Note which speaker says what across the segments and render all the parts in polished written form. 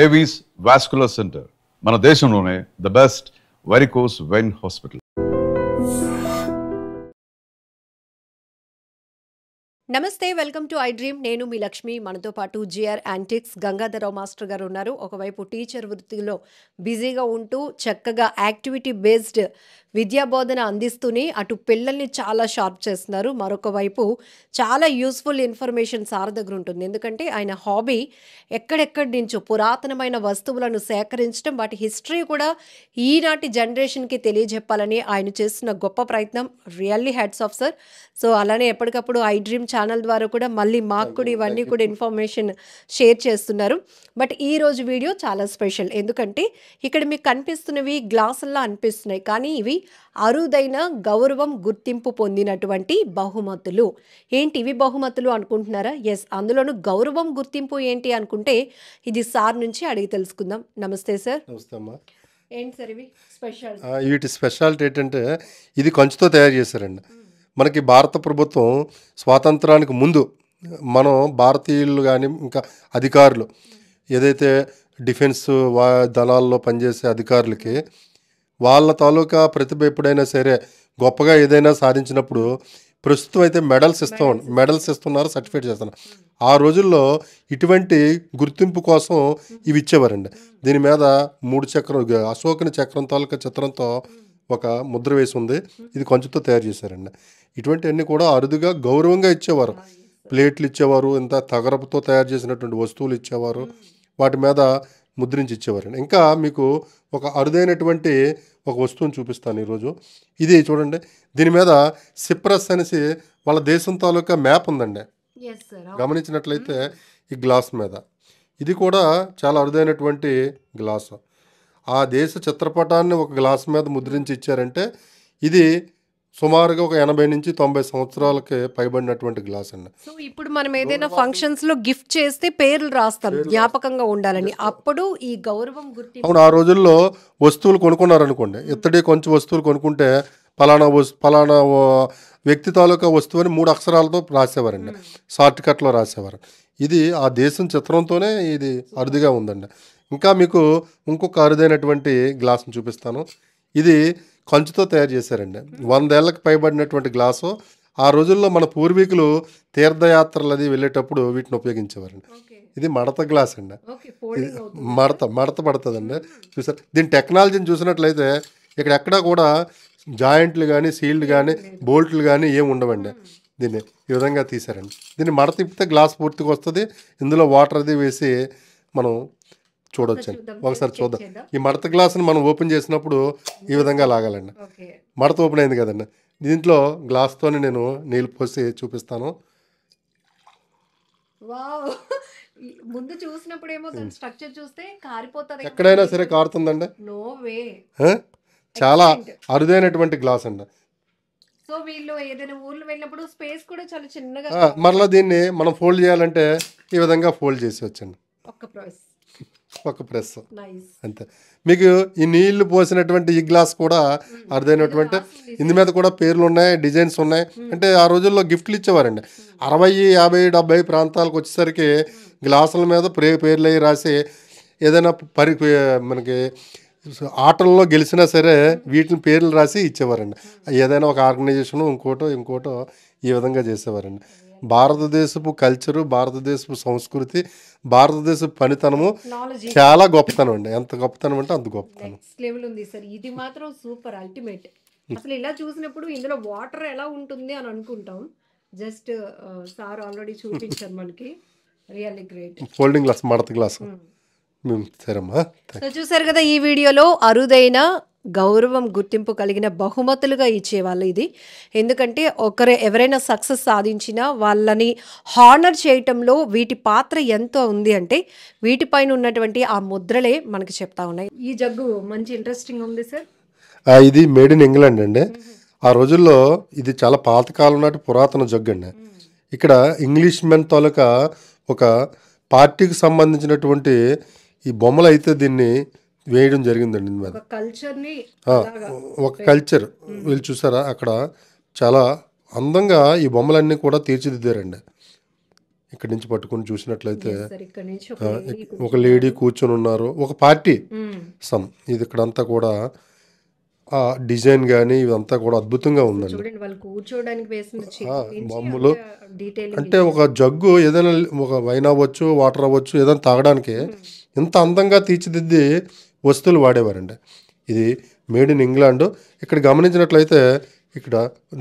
Speaker 1: Avis vascular centre మన దేశంలోనే the best varicose vein hospital.
Speaker 2: నమస్తే, వెల్కమ్ టు ఐ డ్రీమ్. నేను మీ లక్ష్మి. మనతో పాటు జిఆర్ యాంటిక్స్ గంగాధరరావు మాస్టర్ గారు ఉన్నారు. ఒకవైపు టీచర్ వృత్తిలో బిజీగా ఉంటూ చక్కగా యాక్టివిటీ బేస్డ్ విద్యాబోధన అందిస్తూనే అటు పిల్లల్ని చాలా షార్ప్ చేస్తున్నారు. మరొక వైపు చాలా యూస్ఫుల్ ఇన్ఫర్మేషన్ సార్ దగ్గర ఉంటుంది. ఎందుకంటే ఆయన హాబీ ఎక్కడెక్కడి నుంచో పురాతనమైన వస్తువులను సేకరించడం, వాటి హిస్టరీ కూడా ఈనాటి జనరేషన్కి తెలియజెప్పాలని ఆయన చేస్తున్న గొప్ప ప్రయత్నం. Really hats off sir. So అలానే ఎప్పటికప్పుడు ఐ డ్రీమ్ ఛానల్ ద్వారా కూడా మళ్ళీ మాకు కూడా ఇవన్నీ కూడా ఇన్ఫర్మేషన్ షేర్ చేస్తున్నారు. బట్ ఈరోజు వీడియో చాలా స్పెషల్. ఎందుకంటే ఇక్కడ మీకు కనిపిస్తున్నవి గ్లాసుల్లా అనిపిస్తున్నాయి, కానీ ఇవి అరుదైన గౌరవం గుర్తింపు పొందినటువంటి బహుమతులు. ఏంటి ఇవి బహుమతులు అనుకుంటున్నారా? ఎస్, అందులోనూ గౌరవం గుర్తింపు ఏంటి అనుకుంటే ఇది సార్ నుంచి అడిగి తెలుసుకుందాం. నమస్తే సార్.
Speaker 3: నమస్తే అమ్మా.
Speaker 2: ఏంటి సార్ ఇవి స్పెషల్?
Speaker 3: వీటి స్పెషాలిటీ ఏంటంటే ఇది కంచుతో తయారు చేశారండి. మనకి భారత ప్రభుత్వం స్వాతంత్రానికి ముందు మనం భారతీయులు కానీ ఇంకా అధికారులు ఏదైతే డిఫెన్స్ దళాల్లో పనిచేసే అధికారులకి వాళ్ళ తాలూకా ప్రతిభ ఎప్పుడైనా సరే గొప్పగా ఏదైనా సాధించినప్పుడు ప్రస్తుతం అయితే మెడల్స్ ఇస్తున్నారు, సర్టిఫికేట్ చేస్తున్నారు. ఆ రోజుల్లో ఇటువంటి గుర్తింపు కోసం ఇవి ఇచ్చేవారండి. దీని మీద 3 చక్రం అశోకుని చక్రం తాలూకా చిత్రంతో ఒక ముద్ర వేసి ఉంది. ఇది కంచుతో తయారు చేశారండి. ఇటువంటివన్నీ కూడా అరుదుగా గౌరవంగా ఇచ్చేవారు. ప్లేట్లు ఇచ్చేవారు, ఇంత తగరపుతో తయారు చేసినటువంటి వస్తువులు ఇచ్చేవారు, వాటి మీద ముద్రించి ఇచ్చేవారండి. ఇంకా మీకు ఒక అరుదైనటువంటి ఒక వస్తువుని చూపిస్తాను ఈరోజు. ఇది చూడండి, దీని మీద సిప్రస్ అనేసి వాళ్ళ దేశం తాలూకా మ్యాప్ ఉందండి. గమనించినట్లయితే ఈ గ్లాస్ మీద ఇది కూడా చాలా అరుదైనటువంటి గ్లాసు. ఆ దేశ చిత్రపటాన్ని ఒక గ్లాస్ మీద ముద్రించి ఇచ్చారంటే ఇది సుమారుగా ఒక 80 నుంచి 90 సంవత్సరాలకి పైబడినటువంటి గ్లాస్ అండి.
Speaker 2: సో ఇప్పుడు మనం ఏదైనా ఫంక్షన్స్ లో గిఫ్ట్ చేస్తే పేర్లు రాస్తాం జ్ఞాపకంగా ఉండాలని. అప్పుడు ఈ గౌరవం గుర్తింపు.
Speaker 3: అవును, ఆ రోజుల్లో వస్తువులు కొనుక్కున్నారనుకోండి, ఇత్తడి కొంచెం వస్తువులు కొనుక్కుంటే పలానా వ్యక్తి తాలూకా వస్తువు అని 3 అక్షరాలతో రాసేవారండి, షార్ట్ కట్లో రాసేవారు. ఇది ఆ దేశం చిత్రంతోనే ఇది అరుదుగా ఉందండి. ఇంకా మీకు ఇంకొక అరుదైనటువంటి గ్లాస్ని చూపిస్తాను. ఇది కంచుతో తయారు చేశారండి. 100 ఏళ్ళకి పైబడినటువంటి గ్లాసు. ఆ రోజుల్లో మన పూర్వీకులు తీర్థయాత్రలు అది వెళ్ళేటప్పుడు వీటిని ఉపయోగించేవారండి. ఇది మడత గ్లాస్ అండి. మడత పడుతుందండి. చూసారు, దీని టెక్నాలజీని చూసినట్లయితే ఇక్కడ ఎక్కడా కూడా జాయింట్లు కానీ సీల్డ్ కానీ బోల్ట్లు కానీ ఏమి ఉండవండి. దీన్ని ఈ విధంగా తీశారండి. దీన్ని మడత తిప్పితే గ్లాస్ పూర్తిగా వస్తుంది. ఇందులో వాటర్ అది వేసి మనం చూడొచ్చండి. ఒకసారి చూద్దాం. ఈ మడత గ్లాసుని మనం ఓపెన్ చేసినప్పుడు ఈ విధంగా లాగాలండి. మడత ఓపెన్ అయింది కదండి. దీంట్లో గ్లాస్తోనే నేను నీళ్ళు పోసి చూపిస్తాను.
Speaker 2: ముందు చూసినప్పుడు ఏమో స్ట్రక్చర్ చూస్తే కారిపోతుంది,
Speaker 3: ఎక్కడైనా సరే కారుతుందండి.
Speaker 2: No way.
Speaker 3: చాలా అరుదైనటువంటి గ్లాస్ అండి.
Speaker 2: సో వీళ్ళు ఏదైనా ఊర్లో వెళ్ళినప్పుడు స్పేస్ కూడా చాలా చిన్నగా.
Speaker 3: మరలా దీన్ని మనం ఫోల్డ్ చేయాలంటే ఈ విధంగా ఫోల్డ్ చేసి వచ్చండి. ఒక ప్రెస్ అంతే. మీకు ఈ నీళ్లు పోసినటువంటి ఈ గ్లాస్ కూడా అరుదైనటువంటి, ఇందు మీద కూడా పేర్లు ఉన్నాయి, డిజైన్స్ ఉన్నాయి. అంటే ఆ రోజుల్లో గిఫ్ట్లు ఇచ్చేవారండి. 60, 50, 70 ప్రాంతాలకు వచ్చేసరికి గ్లాసుల మీద పేర్లు అవి రాసి ఏదైనా మనకి ఆటల్లో గెలిచినా సరే వీటిని పేర్లు రాసి ఇచ్చేవారండి. ఏదైనా ఒక ఆర్గనైజేషను ఇంకోటో ఈ విధంగా చేసేవారండి. భారతదేశపు కల్చరు, భారతదేశపు సంస్కృతి, భారతదేశపు పనితనము చాలా గొప్పతనం అండి. ఎంత గొప్పతనం అంటే అంత గొప్పతనం.
Speaker 2: లెవెల్ ఉంది సార్. ఇది మాత్రం సూపర్ అల్టిమేట్. అసలు ఇలా చూసినప్పుడు ఇందులో వాటర్ ఎలా ఉంటుంది అని అనుకుంటాం. జస్ట్ సార్ ఆల్రెడీ చూపించారు మనకి. Really great.
Speaker 3: ఫోల్డింగ్ గ్లాస్, మడత గ్లాస్. సరేమ్మా.
Speaker 2: సో చూసారు కదా, ఈ వీడియోలో అరుదైన గౌరవం గుర్తింపు కలిగిన బహుమతులుగా ఇచ్చేవాళ్ళు ఇది. ఎందుకంటే ఎవరైనా సక్సెస్ సాధించినా వాళ్ళని హానర్ చేయటంలో వీటి పాత్ర ఎంతో ఉంది. అంటే వీటిపైన ఉన్నటువంటి ఆ ముద్రలే మనకి చెప్తా ఉన్నాయి. ఈ జగ్గు మంచి ఇంట్రెస్టింగ్ ఉంది సార్.
Speaker 3: ఇది మేడ్ ఇన్ ఇంగ్లాండ్ అండి. ఆ రోజుల్లో ఇది చాలా పాతకాలం నాటి పురాతన జగ్గు అండి. ఇక్కడ ఇంగ్లీష్ మెన్ తాలూకా ఒక పార్టీకి సంబంధించినటువంటి ఈ బొమ్మలు అయితే దీన్ని వేయడం జరిగిందండి. ఒక కల్చర్ వీళ్ళు చూసారా, అక్కడ చాలా అందంగా ఈ బొమ్మలన్నీ కూడా తీర్చిదిద్దారండి. ఇక్కడి నుంచి పట్టుకుని చూసినట్లయితే
Speaker 2: సార్ ఇక్కడ నుంచి ఒక lady
Speaker 3: ఒక లేడీ కూర్చొని ఉన్నారు, ఒక పార్టీ
Speaker 2: మ్మ్.
Speaker 3: సమ్. ఇది ఇక్కడంతా కూడా ఆ డిజైన్ కానీ ఇదంతా కూడా అద్భుతంగా ఉందండి.
Speaker 2: చూడండి వాళ్ళు కూర్చోవడానికి వేసిన
Speaker 3: బొమ్మలు
Speaker 2: డీటెయిలింగ్
Speaker 3: అంటే ఒక జగ్గు ఏదైనా ఒక వైన్ అవ్వచ్చు, వాటర్ అవ్వచ్చు, ఏదైనా తాగడానికి ఇంత అందంగా తీర్చిదిద్ది వస్తువులు వాడేవారండి. ఇది మేడ్ ఇన్ ఇంగ్లాండ్. ఇక్కడ గమనించినట్లయితే ఇక్కడ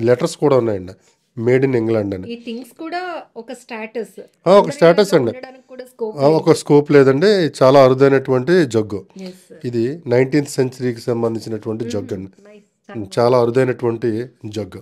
Speaker 3: లెటర్స్ కూడా ఉన్నాయండి, మేడ్ ఇన్ ఇంగ్లాండ్ అని.
Speaker 2: ఈ థింగ్స్ కూడా ఒక స్టేటస్
Speaker 3: ఒక స్టేటస్ అండి,
Speaker 2: ఉండడానికి కూడా స్కోప్.
Speaker 3: ఒక స్కోప్ లేదండి. చాలా అరుదైనటువంటి జగ్గు.
Speaker 2: Yes sir.
Speaker 3: ఇది 19th సెంచరీకి సంబంధించినటువంటి జగ్గు అండి,
Speaker 2: నైస్.
Speaker 3: చాలా అరుదైనటువంటి జగ్గు.